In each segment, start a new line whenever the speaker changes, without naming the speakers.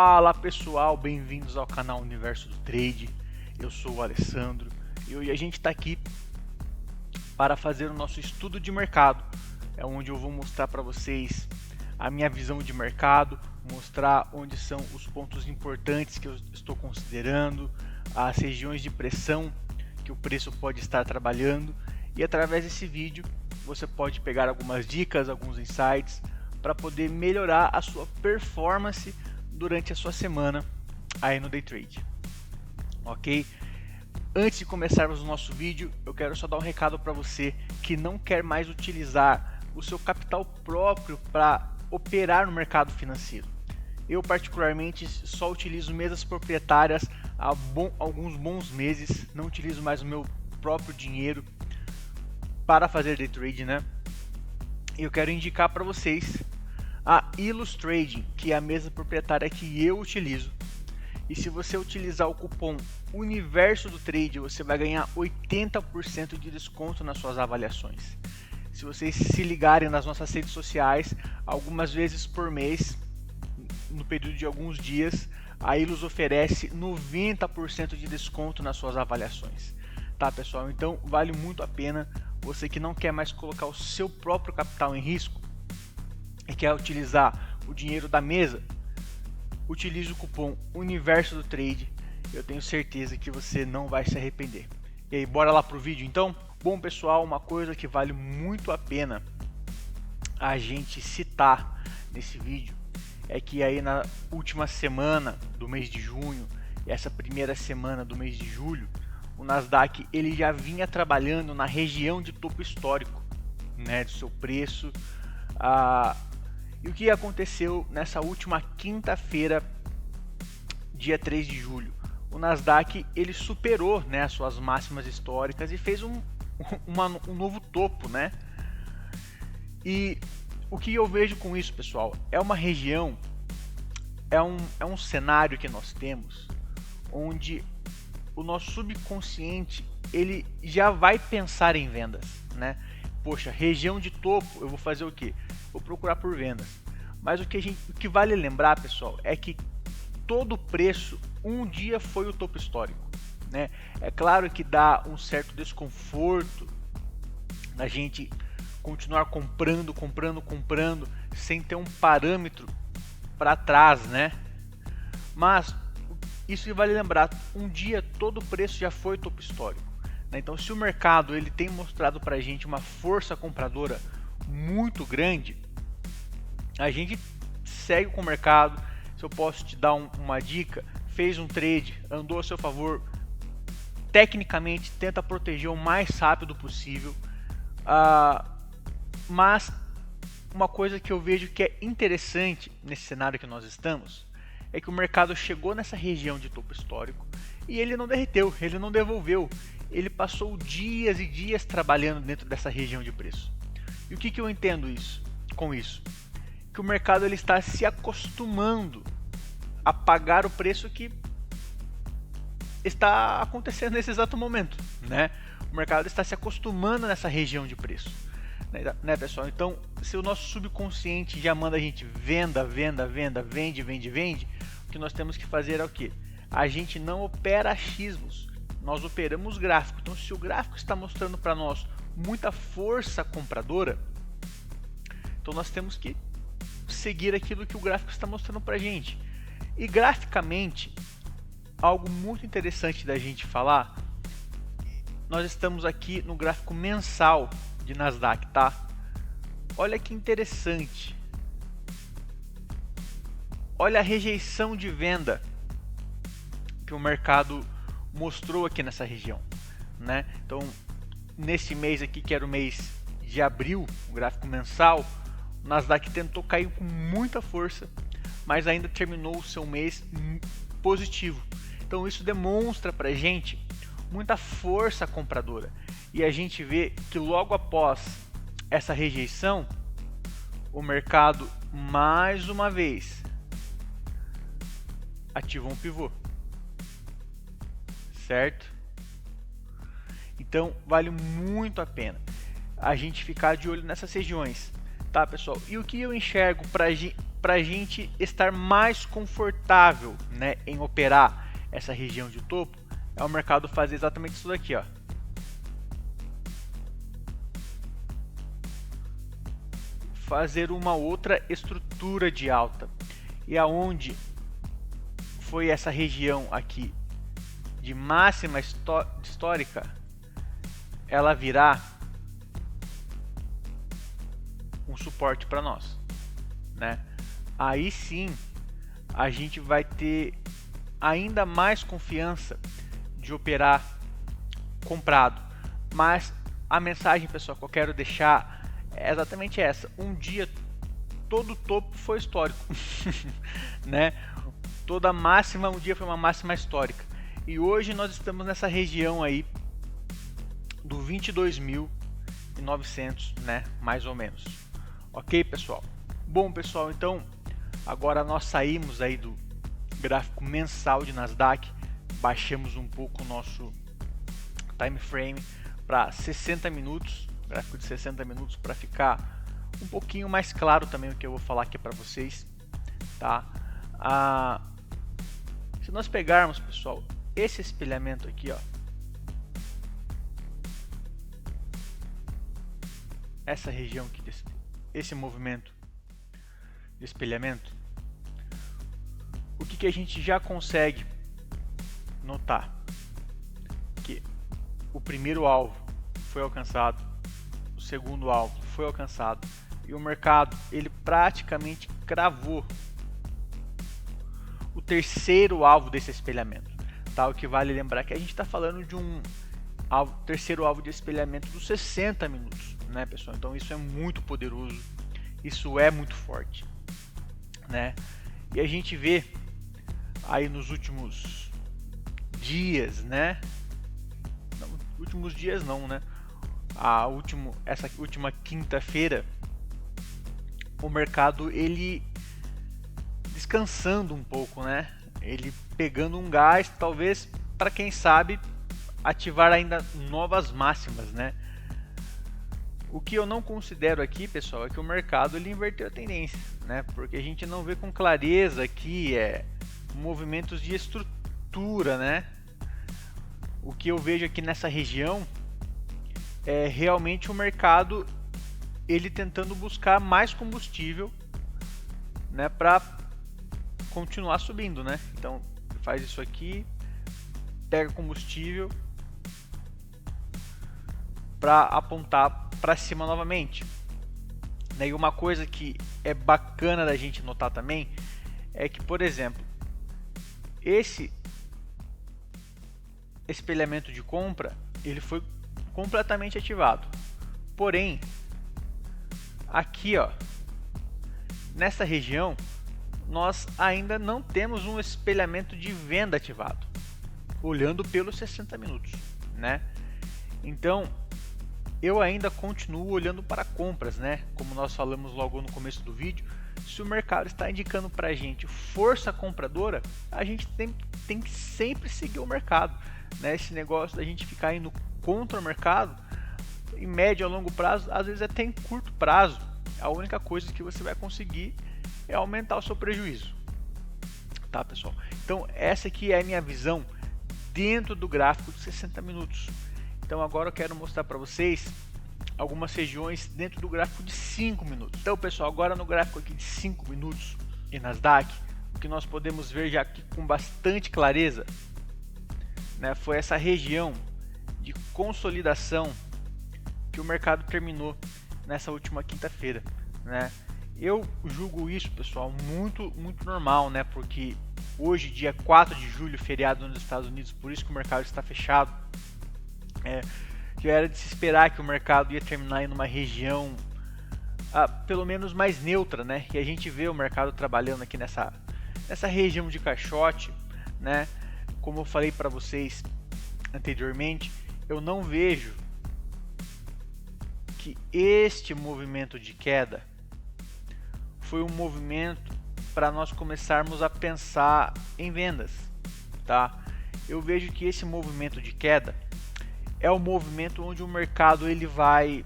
Fala pessoal, bem-vindos ao canal Universo do Trade. Eu sou o Alessandro e hoje a gente está aqui para fazer o nosso estudo de mercado. É onde eu vou mostrar para vocês a minha visão de mercado, mostrar onde são os pontos importantes que eu estou considerando, as regiões de pressão que o preço pode estar trabalhando, e através desse vídeo você pode pegar algumas dicas, alguns insights para poder melhorar a sua performance durante a sua semana aí no Day Trade, ok? Antes de começarmos o nosso vídeo, eu quero só dar um recado para você que não quer mais utilizar o seu capital próprio para operar no mercado financeiro. Eu particularmente só utilizo mesas proprietárias há alguns bons meses, não utilizo mais o meu próprio dinheiro para fazer Day Trade, né? E eu quero indicar para vocês a Illustrading, que é a mesa proprietária que eu utilizo. E se você utilizar o cupom Universo do Trade, você vai ganhar 80% de desconto nas suas avaliações. Se vocês se ligarem nas nossas redes sociais, algumas vezes por mês, no período de alguns dias, a Illus oferece 90% de desconto nas suas avaliações. Tá, pessoal? Então vale muito a pena. Você que não quer mais colocar o seu próprio capital em risco e quer utilizar o dinheiro da mesa, utilize o cupom Universo do Trade. Eu tenho certeza que você não vai se arrepender. E aí, bora lá pro vídeo então? Bom pessoal, uma coisa que vale muito a pena a gente citar nesse vídeo é que aí na última semana do mês de junho e essa primeira semana do mês de julho, o Nasdaq ele já vinha trabalhando na região de topo histórico, né, do seu preço. E o que aconteceu nessa última quinta-feira, dia 3 de julho? O Nasdaq ele superou, né, as suas máximas históricas e fez um novo topo, né? E o que eu vejo com isso, pessoal, é uma região, é um cenário que nós temos onde o nosso subconsciente ele já vai pensar em vendas, né? Poxa, região de topo, eu vou fazer o quê? Vou procurar por vendas. Mas o que vale lembrar, pessoal, é que todo preço um dia foi o topo histórico, né? É claro que dá um certo desconforto a gente continuar comprando sem ter um parâmetro para trás, né? Mas isso que vale lembrar, um dia todo preço já foi topo histórico, né? Então se o mercado ele tem mostrado para a gente uma força compradora muito grande, a gente segue com o mercado. Se eu posso te dar uma dica, fez um trade, andou a seu favor, tecnicamente tenta proteger o mais rápido possível. Mas uma coisa que eu vejo que é interessante nesse cenário que nós estamos é que o mercado chegou nessa região de topo histórico e ele não derreteu, ele não devolveu, ele passou dias e dias trabalhando dentro dessa região de preço. E o que eu entendo com isso? Que o mercado ele está se acostumando a pagar o preço que está acontecendo nesse exato momento, né? O mercado está se acostumando nessa região de preço, né, pessoal? Então, se o nosso subconsciente já manda a gente venda, vende, o que nós temos que fazer é o quê? A gente não opera achismos, nós operamos gráfico. Então, se o gráfico está mostrando para nós muita força compradora, então nós temos que seguir aquilo que o gráfico está mostrando para a gente. E graficamente, algo muito interessante da gente falar, nós estamos aqui no gráfico mensal de Nasdaq, tá? Olha que interessante. Olha a rejeição de venda que o mercado mostrou aqui nessa região, né? Então, nesse mês aqui, que era o mês de abril, o gráfico mensal, o Nasdaq tentou cair com muita força, mas ainda terminou o seu mês positivo. Então isso demonstra pra gente muita força compradora. E a gente vê que logo após essa rejeição, o mercado mais uma vez ativou um pivô, certo? Então vale muito a pena a gente ficar de olho nessas regiões, tá, pessoal? E o que eu enxergo para a gente estar mais confortável, né, em operar essa região de topo, é o mercado fazer exatamente isso daqui, ó. Fazer uma outra estrutura de alta, e aonde foi essa região aqui de máxima histórica, ela virá um suporte para nós, né? Aí sim a gente vai ter ainda mais confiança de operar comprado. Mas a mensagem, pessoal, que eu quero deixar é exatamente essa: um dia todo topo foi histórico, né? Toda máxima um dia foi uma máxima histórica, e hoje nós estamos nessa região aí do 22.900, né, mais ou menos. Ok, pessoal? Bom, pessoal, então agora nós saímos aí do gráfico mensal de Nasdaq, baixamos um pouco o nosso time frame para 60 minutos, gráfico de 60 minutos, para ficar um pouquinho mais claro também o que eu vou falar aqui para vocês, tá? Se nós pegarmos, pessoal, esse espelhamento aqui, ó, essa região aqui, esse movimento de espelhamento, o que a gente já consegue notar? Que o primeiro alvo foi alcançado, o segundo alvo foi alcançado, e o mercado ele praticamente cravou o terceiro alvo desse espelhamento, tá? O que vale lembrar que a gente está falando de um terceiro alvo de espelhamento dos 60 minutos, né, pessoal? Então isso é muito poderoso, isso é muito forte, né? E a gente vê aí nos últimos dias, né? Não, últimos dias não, né? Essa última quinta-feira, o mercado ele descansando um pouco, né? Ele pegando um gás, talvez para quem sabe ativar ainda novas máximas, né? O que eu não considero aqui, pessoal, é que o mercado ele inverteu a tendência, né? Porque a gente não vê com clareza aqui movimentos de estrutura, né? O que eu vejo aqui nessa região é realmente o mercado ele tentando buscar mais combustível, né, para continuar subindo, né? Então faz isso aqui, pega combustível para apontar para cima novamente. E uma coisa que é bacana da gente notar também é que, por exemplo, esse espelhamento de compra ele foi completamente ativado, porém aqui, ó, nessa região nós ainda não temos um espelhamento de venda ativado, olhando pelos 60 minutos, né? Então eu ainda continuo olhando para compras, né? Como nós falamos logo no começo do vídeo, se o mercado está indicando para a gente força compradora, a gente tem que sempre seguir o mercado, né? Esse negócio da gente ficar indo contra o mercado, em médio a longo prazo, às vezes até em curto prazo, a única coisa que você vai conseguir é aumentar o seu prejuízo, tá, pessoal? Então essa aqui é a minha visão dentro do gráfico de 60 minutos. Então agora eu quero mostrar para vocês algumas regiões dentro do gráfico de 5 minutos. Então, pessoal, agora no gráfico aqui de 5 minutos em Nasdaq, o que nós podemos ver já aqui com bastante clareza, né, foi essa região de consolidação que o mercado terminou nessa última quinta-feira, né? Eu julgo isso, pessoal, muito normal, né? Porque hoje, dia 4 de julho, feriado nos Estados Unidos, por isso que o mercado está fechado. Já era de se esperar que o mercado ia terminar em uma região pelo menos mais neutra, né? E a gente vê o mercado trabalhando aqui nessa região de caixote, né? Como eu falei para vocês anteriormente, eu não vejo que este movimento de queda foi um movimento para nós começarmos a pensar em vendas, tá? Eu vejo que esse movimento de queda é o movimento onde o mercado ele vai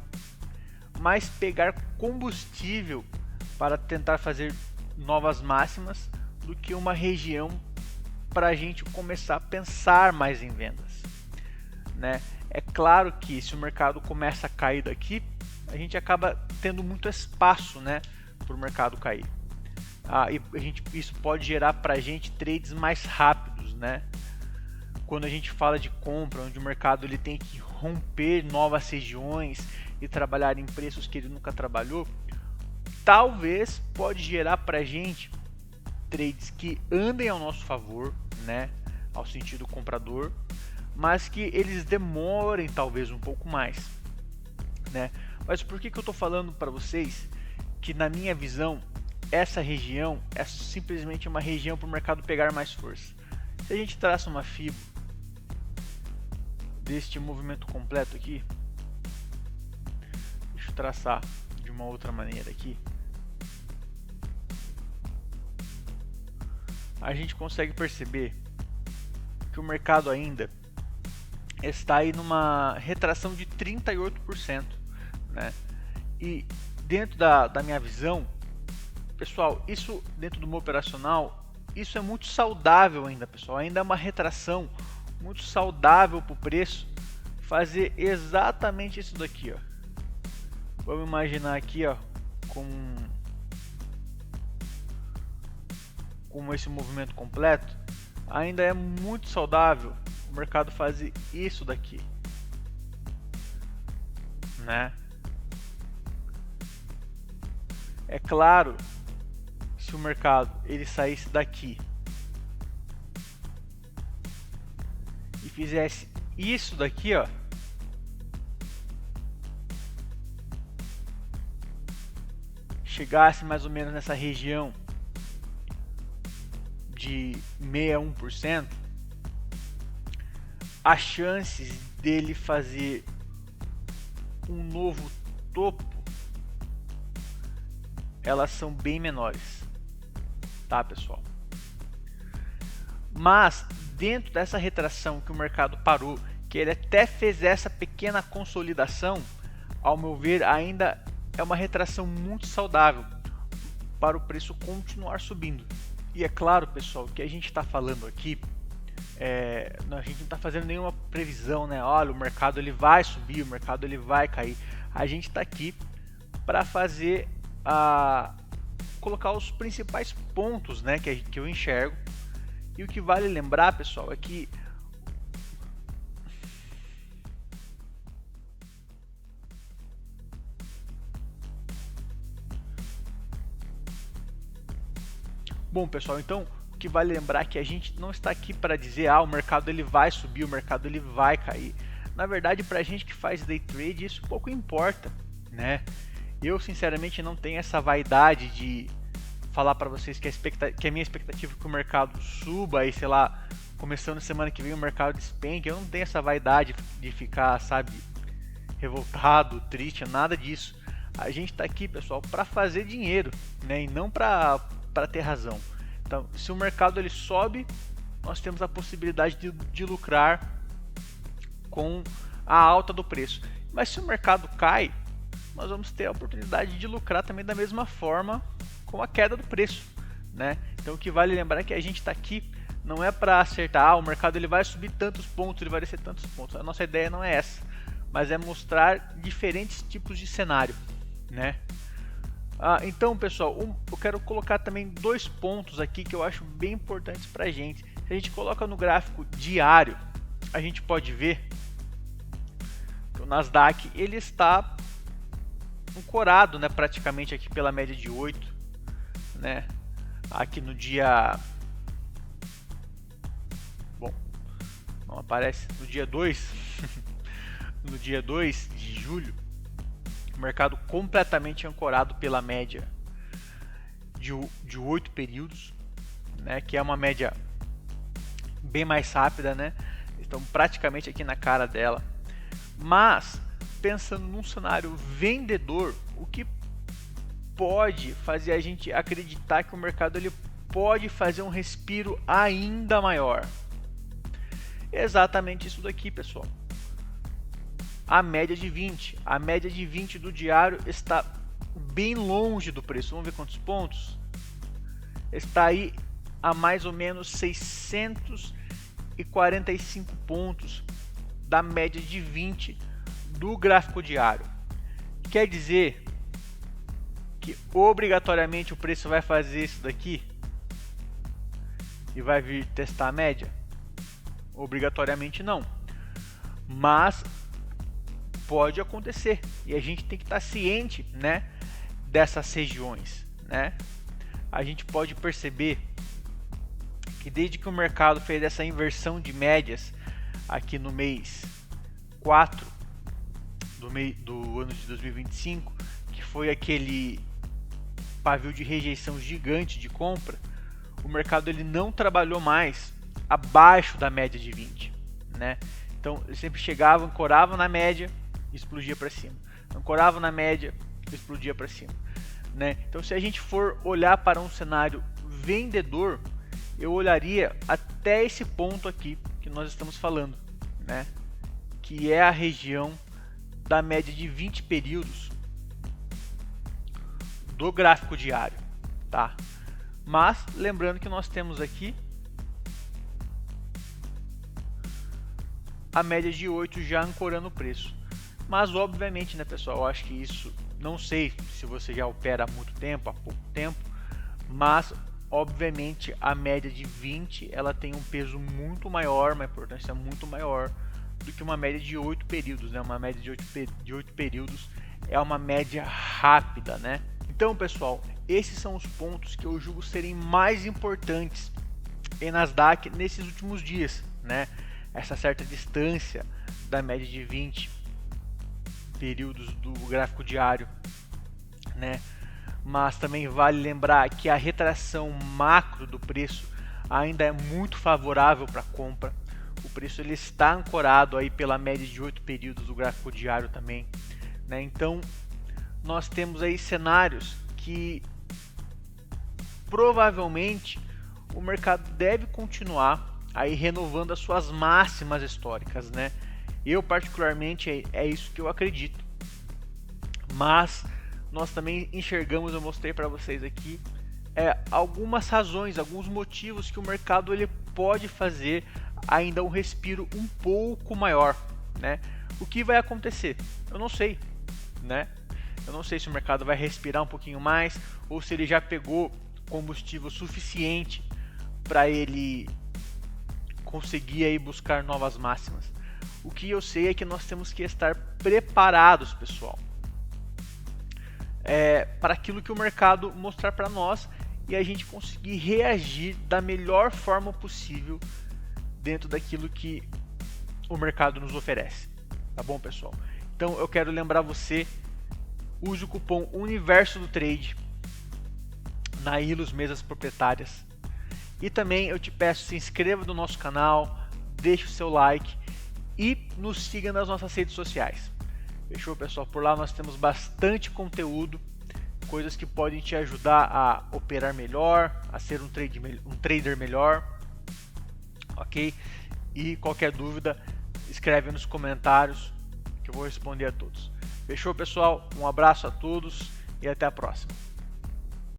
mais pegar combustível para tentar fazer novas máximas do que uma região para a gente começar a pensar mais em vendas, né? É claro que se o mercado começa a cair daqui, a gente acaba tendo muito espaço, né, para o mercado cair. E isso pode gerar para a gente trades mais rápidos, né? Quando a gente fala de compra, onde o mercado ele tem que romper novas regiões e trabalhar em preços que ele nunca trabalhou, talvez pode gerar para a gente trades que andem ao nosso favor, né, ao sentido comprador, mas que eles demorem talvez um pouco mais, né? Mas por que eu estou falando para vocês que, na minha visão, essa região é simplesmente uma região para o mercado pegar mais força? Se a gente traça uma fibra deste movimento completo aqui, deixa eu traçar de uma outra maneira aqui, a gente consegue perceber que o mercado ainda está aí numa retração de 38%, né? E dentro da minha visão, pessoal, isso dentro do meu operacional, isso é muito saudável ainda, pessoal. Ainda é uma retração muito saudável para o preço fazer exatamente isso daqui, ó. Vamos imaginar aqui, ó, com esse movimento completo, ainda é muito saudável o mercado fazer isso daqui, né? É claro, se o mercado ele saísse daqui e fizesse isso daqui, ó, chegasse mais ou menos nessa região de 61%, as chances dele fazer um novo topo, elas são bem menores, tá, pessoal? Mas dentro dessa retração que o mercado parou, que ele até fez essa pequena consolidação, ao meu ver, ainda é uma retração muito saudável para o preço continuar subindo. E é claro, pessoal, que a gente está falando aqui, a gente não está fazendo nenhuma previsão, né? Olha, o mercado ele vai subir, o mercado ele vai cair. A gente está aqui para fazer colocar os principais pontos, né, que eu enxergo. E o que vale lembrar, pessoal, é que bom, pessoal, então o que vale lembrar é que a gente não está aqui para dizer o mercado ele vai subir, o mercado ele vai cair. Na verdade, para a gente que faz day trade, isso pouco importa, né? Eu sinceramente não tenho essa vaidade de falar para vocês que a minha expectativa é que o mercado suba e, sei lá, começando semana que vem o mercado despenque. Eu não tenho essa vaidade de ficar, sabe, revoltado, triste, nada disso. A gente está aqui, pessoal, para fazer dinheiro, né, e não para ter razão. Então, se o mercado ele sobe, nós temos a possibilidade de lucrar com a alta do preço. Mas se o mercado cai, nós vamos ter a oportunidade de lucrar também da mesma forma com a queda do preço, né? Então o que vale lembrar é que a gente está aqui não é para acertar, o mercado ele vai subir tantos pontos, ele vai descer tantos pontos. A nossa ideia não é essa, mas é mostrar diferentes tipos de cenário, né? Então, pessoal, eu quero colocar também dois pontos aqui que eu acho bem importantes para a gente. Se a gente coloca no gráfico diário, a gente pode ver que o Nasdaq ele está ancorado, né, praticamente aqui pela média de 8, né? Aqui no dia, bom, não aparece, no dia 2 no dia 2 de julho, o mercado completamente ancorado pela média de 8 períodos, né, que é uma média bem mais rápida, né? Estão praticamente aqui na cara dela. Mas pensando num cenário vendedor, o que pode fazer a gente acreditar que o mercado ele pode fazer um respiro ainda maior? Exatamente isso daqui, pessoal. A média de 20. A média de 20 do diário está bem longe do preço. Vamos ver quantos pontos? está aí a mais ou menos 645 pontos da média de 20 do gráfico diário. Quer dizer que obrigatoriamente o preço vai fazer isso daqui e vai vir testar a média? Obrigatoriamente não, mas pode acontecer e a gente tem que estar ciente, né, dessas regiões, né? A gente pode perceber que desde que o mercado fez essa inversão de médias aqui no mês 4 do ano de 2025, que foi aquele pavio de rejeição gigante de compra, o mercado ele não trabalhou mais abaixo da média de 20, né? Então ele sempre chegava, ancorava na média, explodia para cima, ancorava na média, explodia para cima, né? Então se a gente for olhar para um cenário vendedor, eu olharia até esse ponto aqui que nós estamos falando, né? Que é a região da média de 20 períodos do gráfico diário, tá? Mas lembrando que nós temos aqui a média de 8 já ancorando o preço. Mas obviamente, né, pessoal, eu acho que isso, não sei se você já opera há muito tempo, há pouco tempo, mas obviamente a média de 20 ela tem um peso muito maior, uma importância muito maior do que uma média de 8 períodos, né? Uma média de 8 períodos é uma média rápida, né? Então, pessoal, esses são os pontos que eu julgo serem mais importantes em Nasdaq nesses últimos dias, né? Essa certa distância da média de 20 períodos do gráfico diário, né? Mas também vale lembrar que a retração macro do preço ainda é muito favorável para compra. O preço ele está ancorado aí pela média de 8 períodos do gráfico diário também, né? Então nós temos aí cenários que provavelmente o mercado deve continuar aí renovando as suas máximas históricas, né? Eu particularmente é isso que eu acredito. Mas nós também enxergamos, eu mostrei para vocês aqui, algumas razões, alguns motivos que o mercado ele pode fazer ainda um respiro um pouco maior, né? O que vai acontecer? Eu não sei, né? Eu não sei se o mercado vai respirar um pouquinho mais ou se ele já pegou combustível suficiente para ele conseguir aí buscar novas máximas. O que eu sei é que nós temos que estar preparados, pessoal, para aquilo que o mercado mostrar para nós e a gente conseguir reagir da melhor forma possível dentro daquilo que o mercado nos oferece. Tá bom, pessoal? Então eu quero lembrar você, use o cupom Universo do Trade na Ilus Mesas Proprietárias. E também eu te peço, se inscreva no nosso canal, deixe o seu like e nos siga nas nossas redes sociais. Fechou, pessoal? Por lá nós temos bastante conteúdo, coisas que podem te ajudar a operar melhor, a ser um trader melhor, ok? E qualquer dúvida, escreve nos comentários que eu vou responder a todos. Fechou, pessoal? Um abraço a todos e até a próxima.